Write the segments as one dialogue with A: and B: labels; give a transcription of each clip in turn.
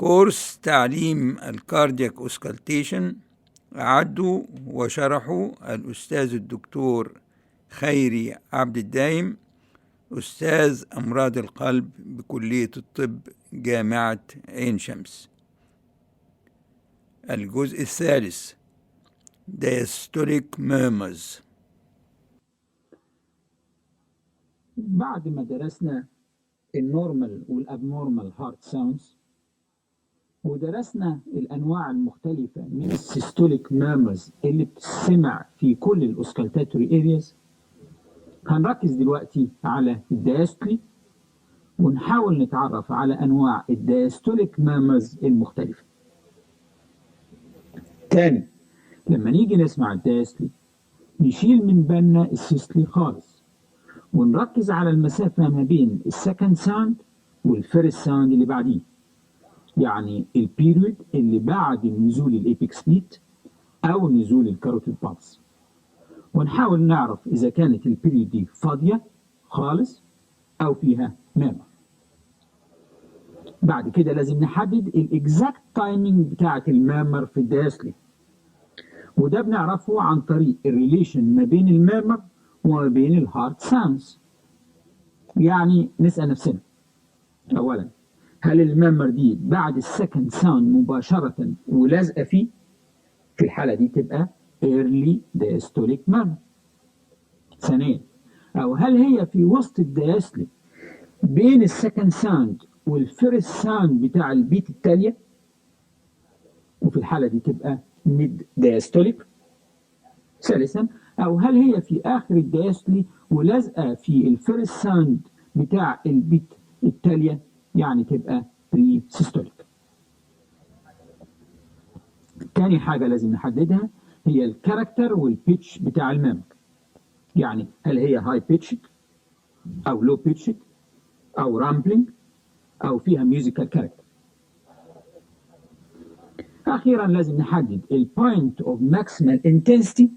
A: كورس تعليم الكاردياك اوسكالتيشن أعدوا وشرحوا الأستاذ الدكتور خيري عبد الدايم، أستاذ أمراض القلب بكلية الطب جامعة عين شمس. الجزء الثالث diastolic murmurs.
B: بعد ما درسنا النورمال والابنورمال هارت ساوندز ودرسنا الانواع المختلفه من السيستوليك ميرمرز اللي بتسمع في كل الاوسكالتاتوري ارياز، هنركز دلوقتي على الدايستولي ونحاول نتعرف على انواع الدايستوليك ميرمرز المختلفه. تاني، لما نيجي نسمع الدايستولي نشيل من بالنا السيستولي خالص ونركز على المسافة ما بين السكند ساوند والفيرست ساوند اللي بعديه، يعني البيريود اللي بعد نزول الابيكس بيت أو نزول الكاروتيد بالس، ونحاول نعرف إذا كانت البيريود دي فاضية خالص أو فيها ميرمر. بعد كده لازم نحدد الإكزاكت تايمينج بتاعة الميرمر في الدايستولي، وده بنعرفه عن طريق الريليشن ما بين الميرمر وما بين الهارت ساوندز. يعني نسأل نفسنا أولا، هل الميرمر دي بعد السكند ساوند مباشرة ولازقة فيه؟ في الحالة دي تبقى early diastolic murmur. ثانيا، أو هل هي في وسط الدياستولي بين السكند ساوند والفيرست ساوند بتاع البيت التالية؟ وفي الحالة دي تبقى mid diastolic. ثالثا، أو هل هي في آخر الدياستولي ولازقة في الفيرست ساوند بتاع البيت التالية، يعني تبقى بري سيستوليك. تاني حاجة لازم نحددها هي الكاركتر والبيتش بتاع الميرمر، يعني هل هي هاي بيتشد أو لو بيتشد أو رامبلينج أو فيها ميوزيكال كاركتر. أخيرا لازم نحدد البوينت أوف ماكسيمال انتنسيتي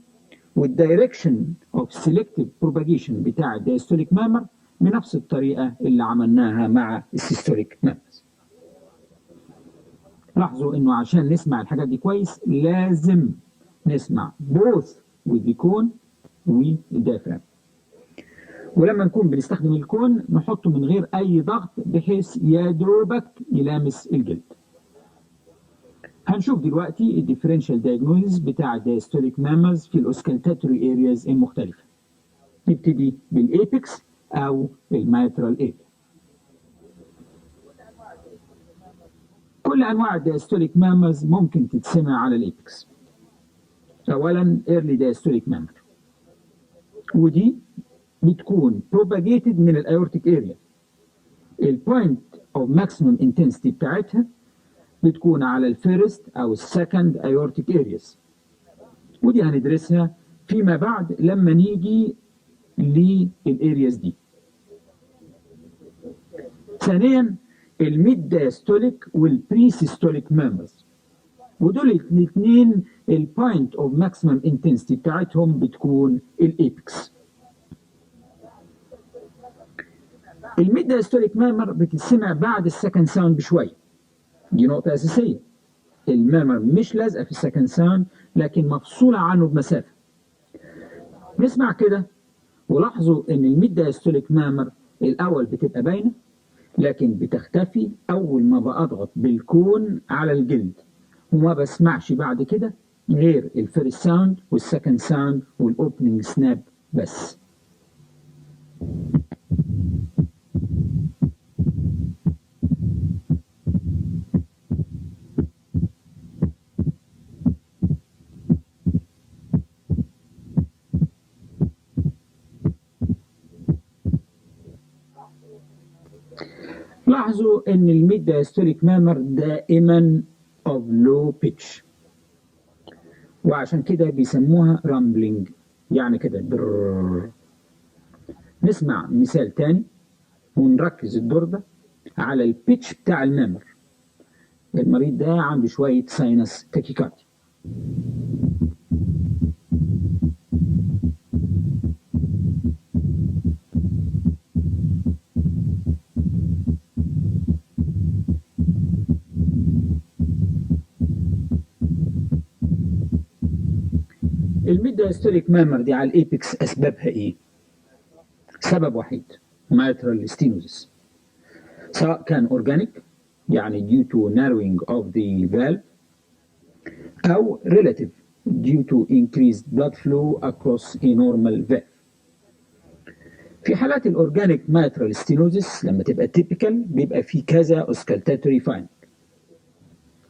B: والدايركشن اوف سيلكتيف بروباجيشن بتاع الدايستوليك ميرمر بنفس الطريقه اللي عملناها مع السيستوليك ميرمرز. لاحظوا انه عشان نسمع الحاجات دي كويس لازم نسمع بوث with the cone والديافرام، ولما نكون بنستخدم الكون نحطه من غير اي ضغط بحيث يا دوبك يلامس الجلد. هنشوف دلوقتي الديفرنشال دايجنوزز بتاع الدايستوليك ميرمرز في الاوسكالتاتوري ارياز المختلفه. نبتدي بالايبكس او الميترال اريا. كل انواع الدايستوليك ميرمرز ممكن تتسمع على الايبكس. اولا ايرلي دايستوليك ميرمر، ودي بتكون propagated من الايورتيك اريا. البوينت اوف ماكسيمم انتنسيتي بتاعتها بتكون على الفيرست او السكند ايورتيك ارياز، ودي هندرسها فيما بعد لما نيجي للارياز دي. ثانيا الميد دايستوليك والبري سيستوليك ميرمرز، ودول الاثنين البوينت اوف ماكسيمم انتنسيتي بتاعتهم بتكون الابيكس. الميد دايستوليك ميرمر بتتسمع بعد السكند ساوند بشويه، دي نقطة أساسية. الميرمر مش لازقة في السكند ساوند لكن مفصولة عنه بمسافة. نسمع كده ولاحظوا إن الميد دايستوليك ميرمر الأول بتبقى باينة لكن بتختفي أول ما بأضغط بالكون على الجلد، وما بسمعش بعد كده غير الفيرست ساوند والسكند ساوند والأوبننج سناب بس. لاحظوا ان الميد دايستوليك ميرمر دائما of low pitch، وعشان كده بيسموها رامبلينج، يعني كده درررر. نسمع مثال تاني ونركز الدور ده على البيتش بتاع الميرمر. المريض ده عنده شوية ساينس تاكيكارديا. الميد دايستوليك مامر دي على الإيبكس أسبابها إيه؟ سبب وحيد، mitral stenosis، سواء كان أورجانيك يعني due to narrowing of the valve أو relative due to increased blood flow across a normal valve. في حالات الأورجانيك mitral stenosis لما تبقى typical بيبقى في كذا auscultatory finding.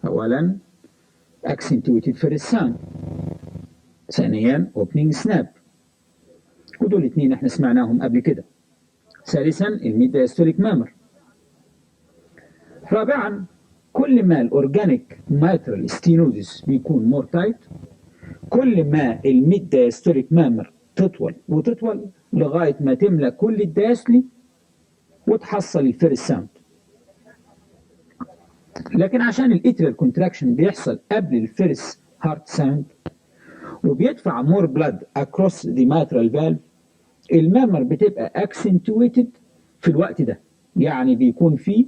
B: أولاً accentuated first sound، ثانياً opening snap، ودول اتنين احنا سمعناهم قبل كده. ثالثاً الميد دايستوليك مامر. رابعاً كل ما الأورجانيك mitral stenosis بيكون مور تايت كل ما الميد دايستوليك مامر تطول وتطول لغاية ما تملى كل الدايستلي وتحصل الفيرست ساوند. لكن عشان الاتريال كونتراكشن بيحصل قبل الفيرست هارت ساوند وبيدفع مور بلاد اكروس ذا ماترال فالف، المامر بتبقى اكسنتويتد في الوقت ده، يعني بيكون فيه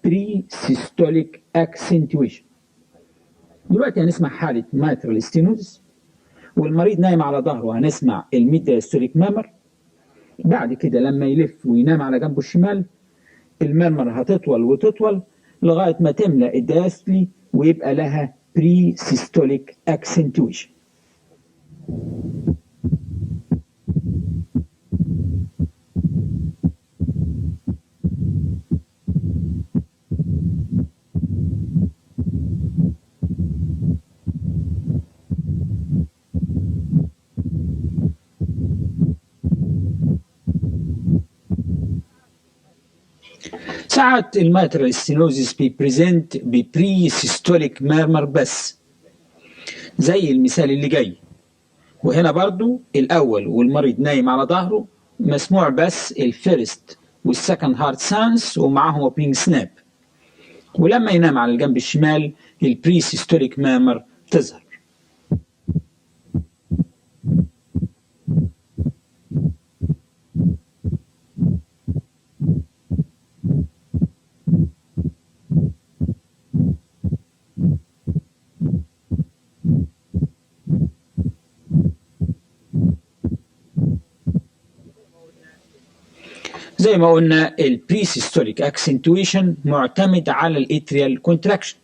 B: بري سيستوليك اكسنتويشن. دلوقتي هنسمع حالة ماترال ستينوزس والمريض نايم على ظهره، هنسمع الميد دايستوليك مامر. بعد كده لما يلف وينام على جنبه الشمال المامر هتطول وتطول لغاية ما تملأ الدايستلي ويبقى لها بري سيستوليك اكسنتويشن. ساعات الماترال ستينوزيس بيبريزنت ببري سيستوليك مارمر بس زي المثال اللي جاي، وهنا برضو الأول والمريض نايم على ظهره مسموع بس الفيرست والسكند هارت ساوندز ومعاهم اوبننج سناب، ولما ينام على الجنب الشمال البري سيستوليك مارمر تظهر. زي ما قلنا البري سيستوليك اكسنتويشن معتمد على الاتريال كونتراكشن،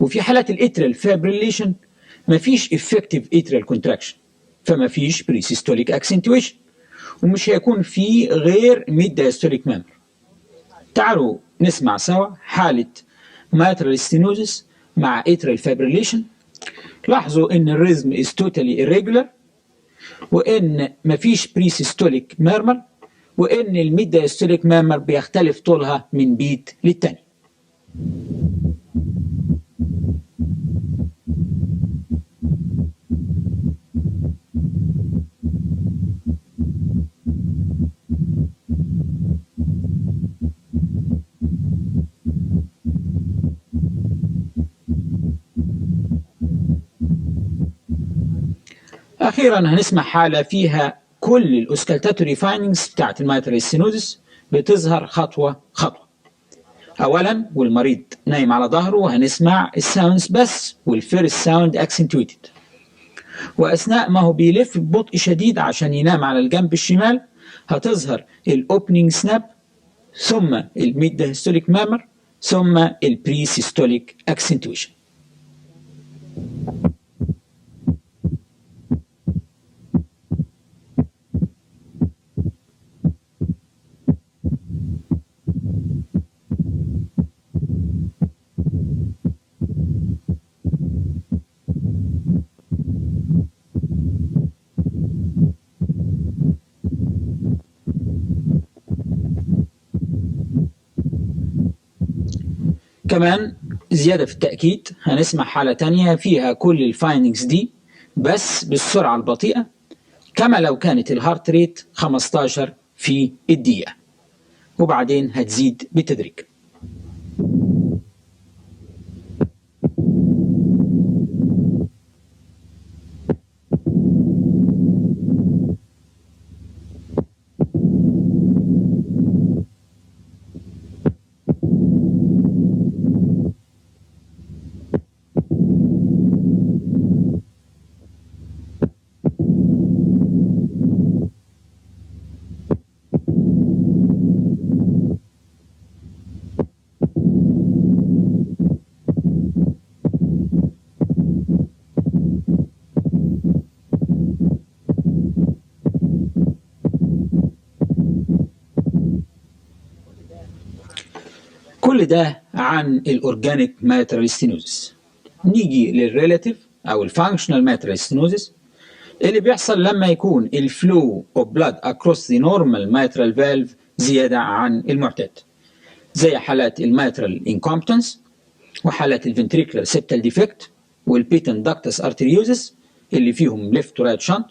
B: وفي حالات الاتريال فابريليشن مفيش افكتيف اتريال كونتراكشن فمفيش بري سيستوليك اكسنتويشن ومش هيكون فيه غير ميد دايستوليك مامر. تعالوا نسمع سوا حالة ماترال ستينوزيس مع اتريال فابريليشن. لاحظوا ان الريزم is totally irregular وان مفيش بري سيستوليك مارمر وان الميد دايستوليك مامر بيختلف طولها من بيت للتاني. أخيرا هنسمع حالة فيها كل الأوسكالتاتوري فايندنجز بتاعت الماترال ستينوزيس بتظهر خطوة خطوة. أولا والمريض نايم على ظهره هنسمع الساوندز بس والفيرست ساوند اكسنتويتد، وأثناء ما هو بيلف ببطء شديد عشان ينام على الجنب الشمال هتظهر الأوبننج سناب ثم الميد دايستوليك مامر ثم البري سيستوليك اكسنتويشن. كمان زيادة في التأكيد هنسمع حالة تانية فيها كل الفايندنجز دي بس بالسرعة البطيئة كما لو كانت الهارت ريت 15 في الدقيقة وبعدين هتزيد بالتدريج. كل ده عن الأورجانيك ماترال ستينوزس. نيجي للريلاتيف أو الفانكشنال ماترال ستينوزس اللي بيحصل لما يكون الفلو of blood across the normal mitral valve زيادة عن المعتاد، زي حالات الميترال انكومبتنس وحالات الفنتريكولار سيبتال ديفكت والبيتن داكتس ارتريوزس اللي فيهم ليفت ورايت شنت.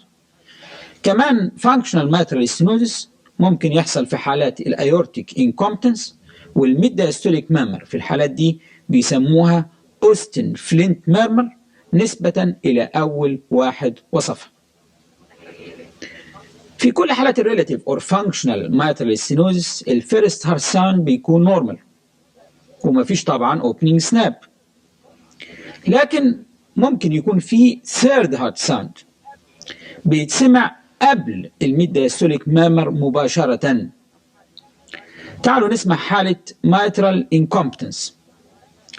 B: كمان فانكشنال ماترال ستينوزس ممكن يحصل في حالات الايورتيك انكومبتنس والميد دايستوليك ميرمر. في الحالات دي بيسموها اوستن فلينت ميرمر نسبة إلى أول واحد وصفها. في كل حالات الريلاتيف اور فانكشنال ماترال ستينوزس الفيرست هارت ساوند بيكون نورمال ومفيش طبعا اوبننج سناب، لكن ممكن يكون في ثيرد هارت ساوند بيتسمع قبل الميد دايستوليك ميرمر مباشرة. تعالوا نسمع حالة mitral incompetence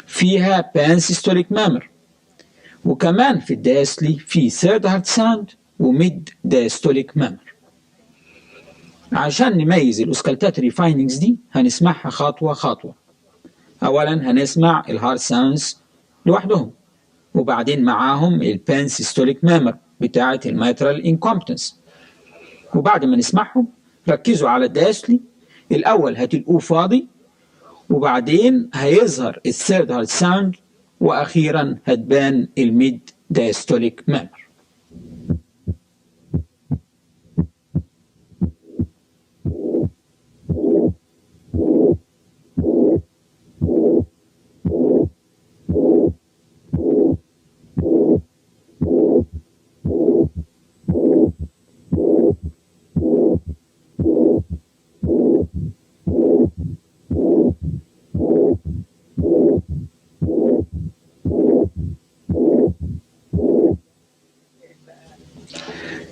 B: فيها بانسيستوليك ميرمر، وكمان في الدايستلي في ثيرد هارت ساوند وميد دايستوليك ميرمر. عشان نميز الاوسكالتاتوري فايندنجز دي هنسمعها خطوة خطوة. أولا هنسمع الهارت ساوندز لوحدهم، وبعدين معاهم البانسيستوليك ميرمر بتاعة الميترال انكومبتنس. وبعد ما نسمعهم ركزوا على الدايستلي، الأول هتلقوه فاضي، وبعدين هيظهر الثيرد هارت ساوند، وأخيرا هتبان الميد دايستوليك ميرمر.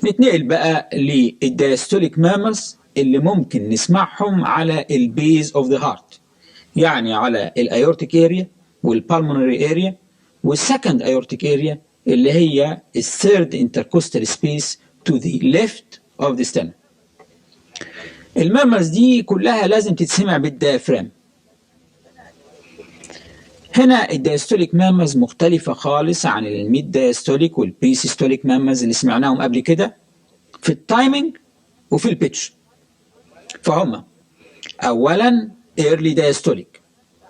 B: نتنقل بقى للدايستوليك ميرمرز اللي ممكن نسمعهم على البيز اوف ذا هارت، يعني على الايورتيك اريا والبالمونري اريا والسكند ايورتيك اريا اللي هي الثيرد انتركوستال سبيس تو ذا ليفت اوف ذا ستينم. الميرمرز دي كلها لازم تتسمع بالدايفرام. هنا الدايستوليك ميرمرز مختلفة خالص عن الميد دايستوليك والبريسيستوليك ميرمرز اللي سمعناهم قبل كده في التايمينج وفي البيتش. فهم أولا early diastolic،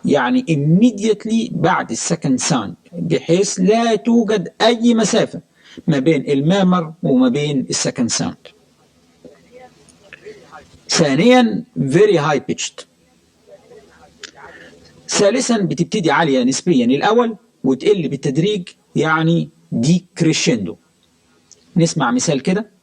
B: يعني immediately بعد السكند ساوند، بحيث لا توجد أي مسافة ما بين الميرمر وما بين السكند ساوند. ثانيا very high pitched. ثالثا بتبتدي عالية نسبيا الأول وتقل بالتدريج، يعني دي كريشندو. نسمع مثال كده.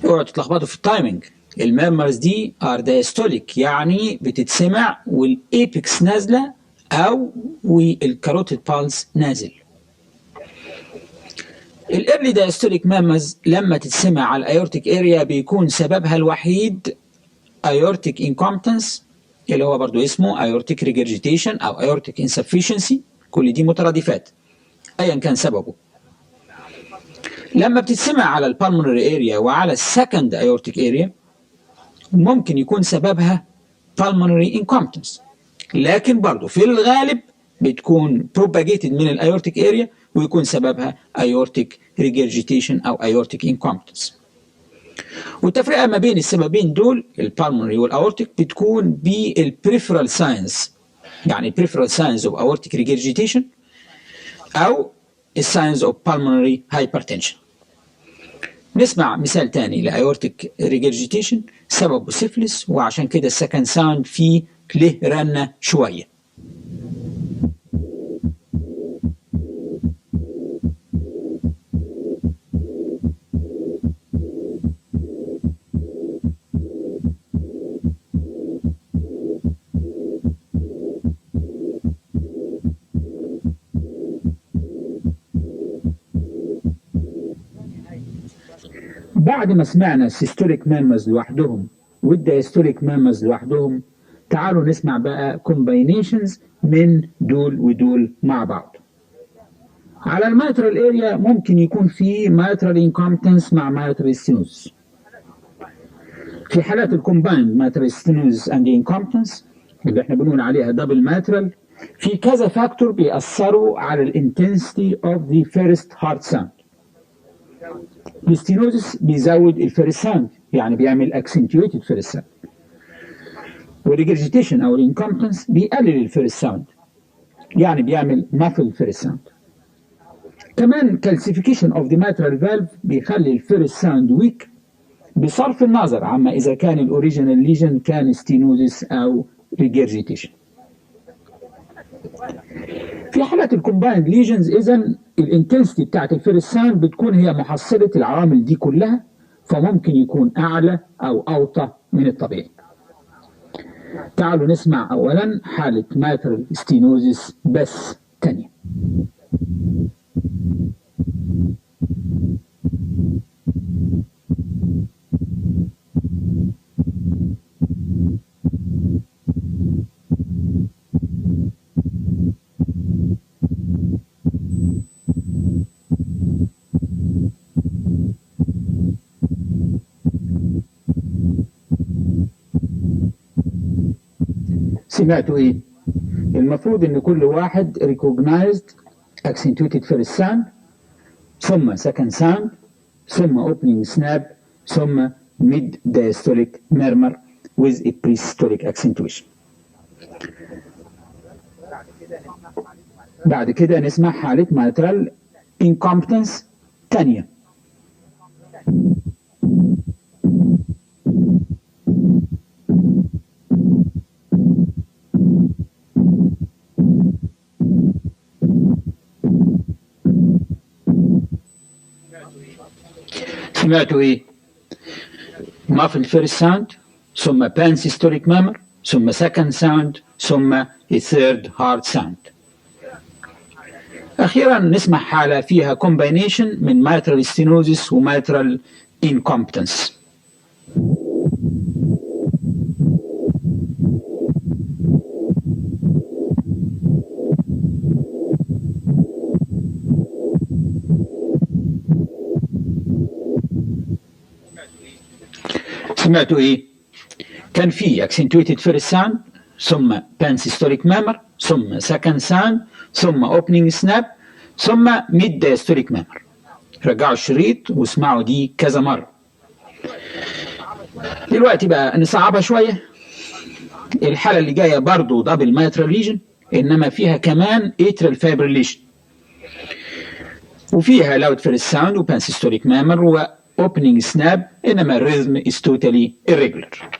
B: اوعوا تتلخبطوا في التايمينج. الميرمرز دي ار دايستوليك، يعني بتتسمع والايبكس نازله او والكاروتيد بالس نازل. الايرلي دايستوليك ميرمرز لما تتسمع على الايورتيك اريا بيكون سببها الوحيد ايورتيك انكومبتنس اللي هو برضو اسمه ايورتيك ريجرجيتيشن او ايورتيك انسفيشنسي، كل دي مترادفات ايا كان سببه. لما بتتسمع على البالمونري اريا وعلى السكند ايورتيك اريا ممكن يكون سببها pulmonary incompetence، لكن برضو في الغالب بتكون propagated من الايورتيك اريا ويكون سببها aortic regurgitation او aortic incompetence. والتفرقة ما بين السببين دول البالمونري والاورتيك بتكون بالperipheral signs، يعني peripheral signs of aortic regurgitation او signs of pulmonary hypertension. نسمع مثال تاني لأيورتيك ريجرجيتيشن سببه سيفلس، وعشان كده السكند ساوند فيه له رنة شوية. بعد ما سمعنا السيستوليك ميرمرز لوحدهم والدايستوليك ميرمرز لوحدهم. تعالوا نسمع بقى combinations من دول ودول مع بعض. على الميترال اريا ممكن يكون في mitral incompetence مع mitral stenosis. في حالات الكومبايند mitral stenosis and incompetence اللي احنا بنقول عليها دبل ماترال، في كذا فاكتور بيأثروا على الانتنسيتي اوف ذا فيرست هارت ساوند. الستينوزس بيزود الفيرست ساوند، يعني بيعمل اكسنتويتد فيرست ساوند. والريجرجيتيشن او الانكومبتنس بيقلل الفيرست ساوند، يعني بيعمل مافل فيرست ساوند. كمان كالسيفيكيشن اوف ذا ماترال فالف بيخلي الفيرست ساوند ويك، بصرف النظر عما اذا كان الاوريجينال ليجن كان ستينوزس او ريجرجيتيشن. في حالات الكومبايند ليجنز اذا الانتنسيتي بتاعت الفيرست ساوند بتكون هي محصله العوامل دي كلها، فممكن يكون اعلى او اوطى من الطبيعي. تعالوا نسمع اولا حاله ماترال ستينوزس بس تانية. سمعتوا ايه؟ المفروض ان كل واحد recognized accentuated first sound ثم second sound ثم opening snap ثم mid diastolic murmur with a pre-systolic accentuation. بعد كده نسمع حالة mitral incompetence تانية. سمعتوا ايه؟ muffled first sound ثم pansystolic murmur ثم second sound ثم a third hard sound. أخيرا نسمع حالة فيها combination من mitral stenosis و mitral incompetence. سمعتوا ايه؟ كان في accentuated first sound ثم pansystolic murmur ثم second sound ثم opening snap ثم mid diastolic murmur. رجعوا الشريط واسمعوا دي كذا مرة. دلوقتي بقى نصعبها شوية. الحالة اللي جاية برضو دبل ماترال ليجن، إنما فيها كمان atrial fibrillation وفيها loud first sound و pansystolic murmur و opening snap، إنما الريزم is totally irregular.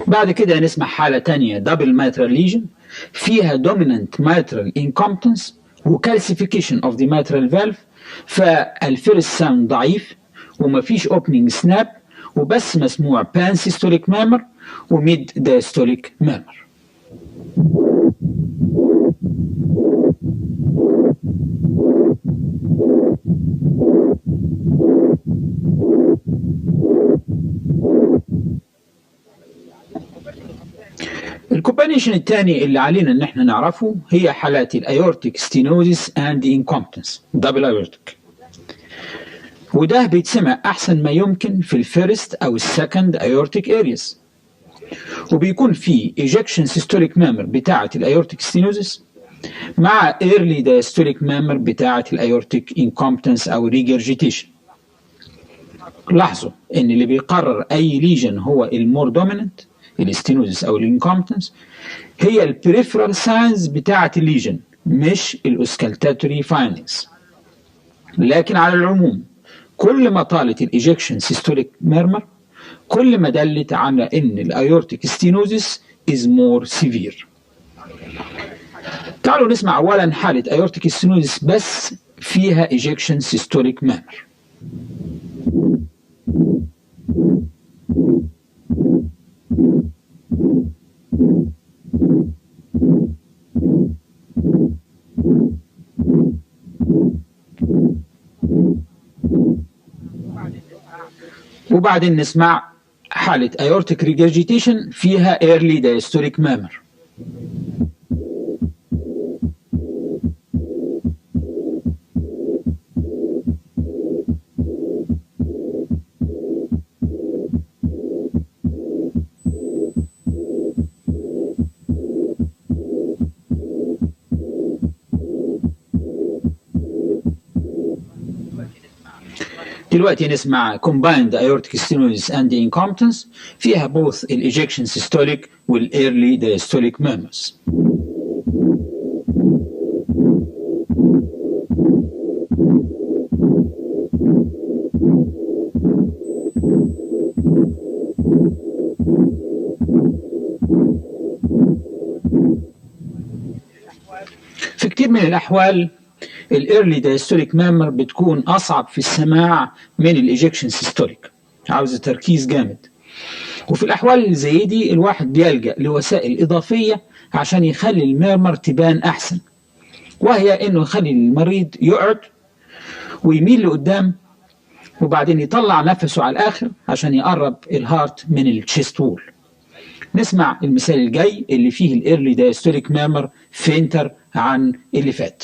B: بعد كده نسمع حالة تانية دبل ماترال ليجن فيها dominant mitral incompetence وكالسيفيكيشن of the mitral valve، فالفيرست ساوند ضعيف ومفيش opening snap وبس مسموع pansystolic murmur وميد diastolic murmur. الكومبانيشن الثاني اللي علينا ان احنا نعرفه هي حالات الايورتيك ستينوزيس اند انكومبتنس دبل ايورتيك، وده بيتسمع احسن ما يمكن في الفيرست او السكند ايورتيك ارياس، وبيكون في ايجكشن سيستوليك مامر بتاعه الايورتيك ستينوزيس مع ايرلي دايستوليك مامر بتاعه الايورتيك انكومبتنس او ريجرجيتيشن. لاحظوا ان اللي بيقرر اي ليجن هو المور دوميننت الستينوزيس او الانكومبتنس هي البريفرال ساينز بتاعه الليجن مش الاوسكالتاتوري فايندنجز. لكن على العموم كل ما طالت الايجكشن سيستوليك ميرمر كل ما دلت على ان الايورتيك ستينوزيس از مور سيفير. تعالوا نسمع أولا حالة aortic stenosis بس فيها ejection systolic murmur. وبعدين نسمع حالة aortic regurgitation فيها early diastolic murmur. دلوقتي نسمع combined aortic stenosis and incompetence فيها both ejection systolic وال early diastolic murmurs. في كتير من الأحوال الايرلي دايستوليك مامر بتكون اصعب في السماع من الايجكشن سيستوليك، عاوزه تركيز جامد. وفي الاحوال اللي زي دي الواحد بيلجأ لوسائل اضافيه عشان يخلي المامر تبان احسن، وهي انه يخلي المريض يقعد ويميل لقدام وبعدين يطلع نفسه على الاخر عشان يقرب الهارت من التشيست وول. نسمع المثال الجاي اللي فيه الايرلي دايستوليك مامر فينتر عن اللي فات.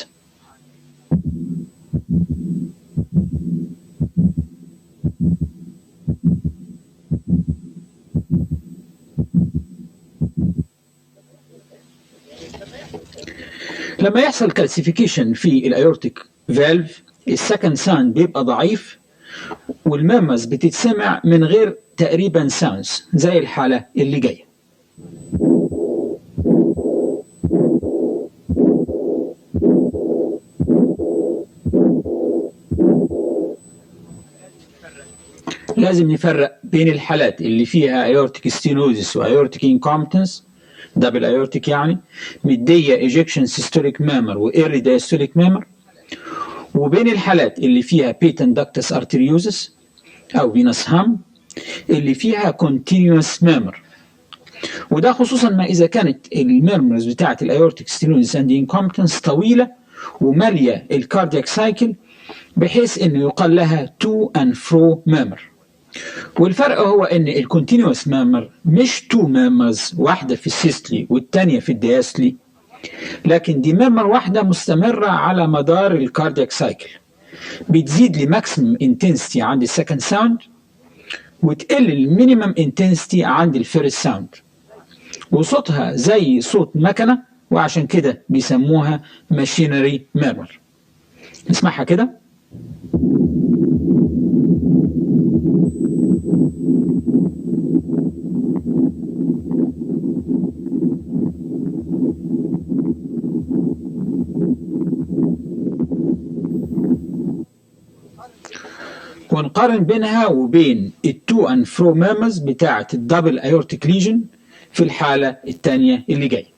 B: لما يحصل كالسيفيكيشن في الايورتيك فالف السكند ساوند بيبقى ضعيف والمامز بتتسمع من غير تقريبا ساوندز زي الحالة اللي جاية. لازم نفرق بين الحالات اللي فيها aortic stenosis و aortic incompetence double aortic يعني مدية ejection systolic murmur و early diastolic murmur، وبين الحالات اللي فيها patent ductus arteriosus أو venous hum اللي فيها continuous murmur. وده خصوصا ما إذا كانت الميرمرز بتاعة الايورتيك stenosis and incompetence طويلة ومالية الكاردياك سايكل بحيث إنه يقال لها to and fro murmur. والفرق هو ان الكونتينوس مامر مش تو مامرز، واحده في السيستلي والثانيه في الدياستلي، لكن دي مامر واحده مستمره على مدار الكاردياك سايكل، بتزيد لماكسيمم انتنسيتي عند السكند ساوند وتقل المينيمم انتنسيتي عند الفيرست ساوند، وصوتها زي صوت مكنه وعشان كده بيسموها ماشينري مامر. نسمعها كده. ونقارن بينها وبين التو اند فرو مامز بتاعة الدبل ايورتيك ليجن في الحالة الثانية اللي جاية.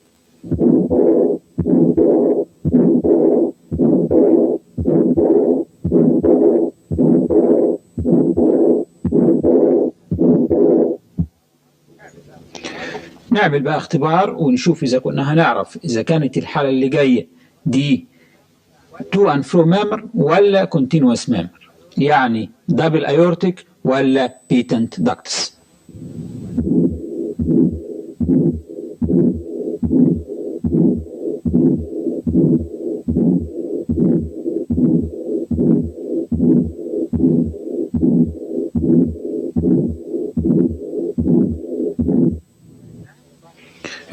B: نعمل بقى اختبار ونشوف إذا كنا هنعرف إذا كانت الحالة اللي جاية دي تو اند فرو مامر ولا كونتينوس مامر، يعني دبل ايورتيك ولا بيتنت داكتس.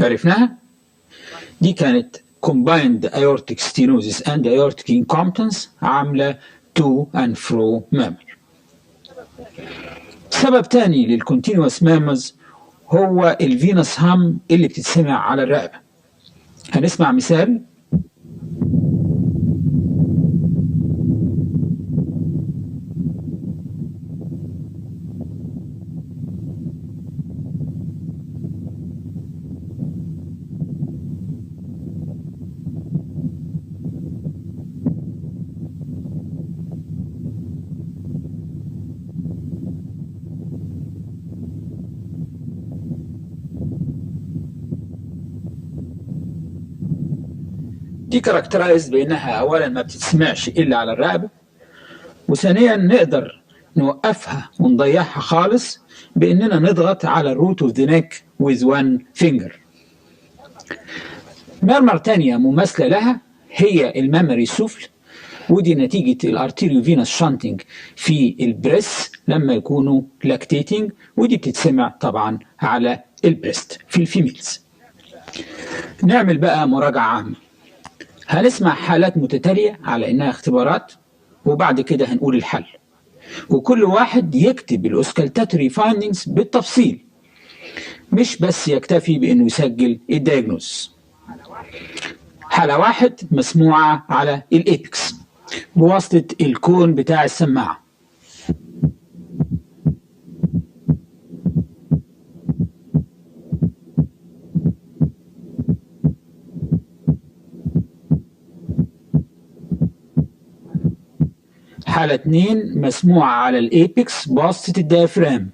B: عرفناها؟ دي كانت combined aortic stenosis and aortic incompetence عاملة to and fro murmur. سبب تاني للcontinuous murmurs هو الفينوس هام اللي بتتسمع على الرقبة. هنسمع مثال. دي كاركترايز بانها اولا ما بتتسمعش الا على الرقبه، وثانيا نقدر نوقفها ونضيعها خالص باننا نضغط على الروت اوف ذا نيك with one finger. ميرمر تانية مماثله لها هي الميموري سفل، ودي نتيجه الارتيريو فينوس شانتنج في البريس لما يكونوا لاكتيتنج، ودي بتتسمع طبعا على البريست في الفيميلز. نعمل بقى مراجعه عامه. هنسمع حالات متتاليه على انها اختبارات، وبعد كده هنقول الحل، وكل واحد يكتب الاوسكالتاتوري فايندينجز بالتفصيل، مش بس يكتفي بانه يسجل الدايجنوز. حالة 1 مسموعة على الابيكس بواسطة الكون بتاع السماعة. حالة 2 مسموعة على الابيكس بواسطة الديافرام.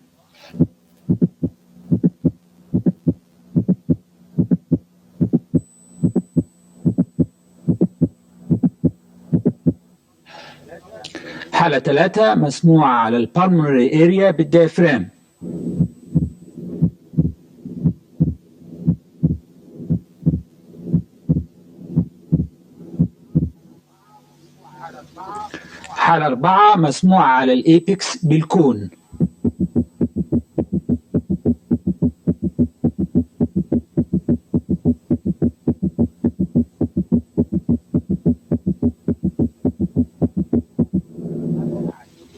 B: حالة 3 مسموعة على البالمونري اريا بالديافرام. حالة 4 مسموعة على الابيكس بالكون.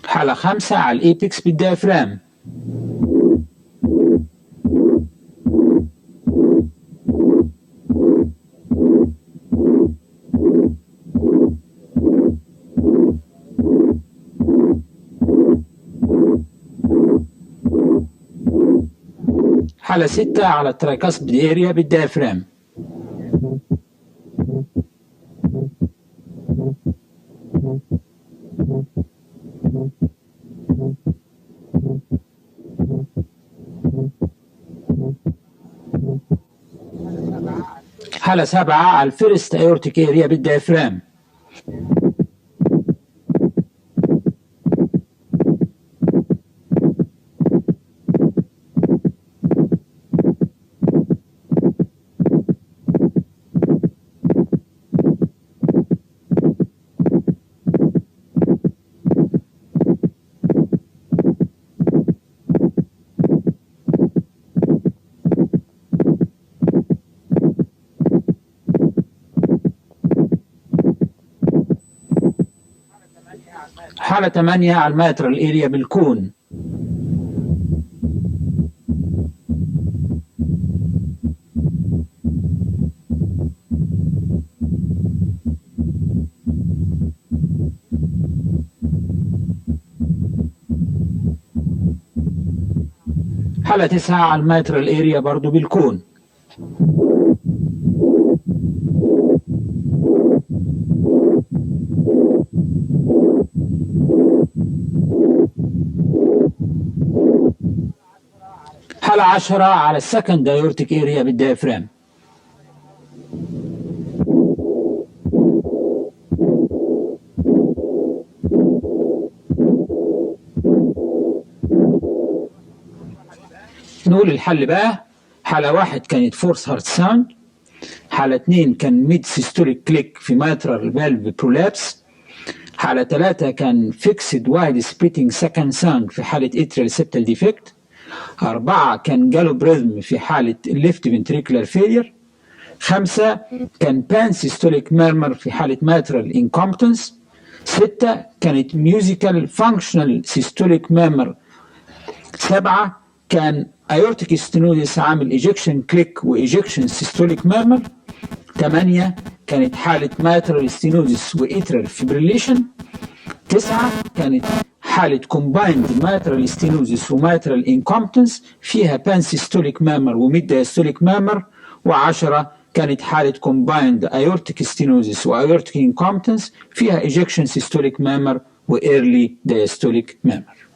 B: حالة 5 على الابيكس بالديافرام. حالة 6 على الترايكاسبيد اريا بالديافرام. حالة 7 على الفيرست ايورتيك اريا بالديافرام. حالة 8 على الماترال اريا بالكون. حالة 9 على الماترال اريا برضو بالكون. حالة 10 على السكند ايورتيك اريا بالديافرام. نقول الحل بقى. حالة 1 كانت فورس هارت ساوند. حالة 2 كان ميد سيستوليك كليك في ماترال فالف برولابس. حالة 3 كان فيكسد وايد سبيتنج سكند ساوند في حالة اتريال سيبتال ديفكت. 4 كان جالوب ريزم في حالة الليفت فنتريكولار فيلير. 5 كان بان سيستوليك ميرمر في حالة ماترال انكومبتنس. 6 كانت ميوزيكال فانكشنال سيستوليك ميرمر. 7 كان ايورتيك ستينوزيس عامل ايجكشن كليك وايجكشن سيستوليك ميرمر. 8 كانت حالة ماترال ستينوزيس واترال فيبريليشن. 9 كانت حالة combined ماترال ستينوزيس وماترال انكومبتنس فيها بان سيستوليك ميرمر وميد دايستوليك ميرمر. و10 كانت حالة combined aortic stenosis وايورتيك انكومبتنس فيها ejection systolic murmur وايرلي diastolic murmur.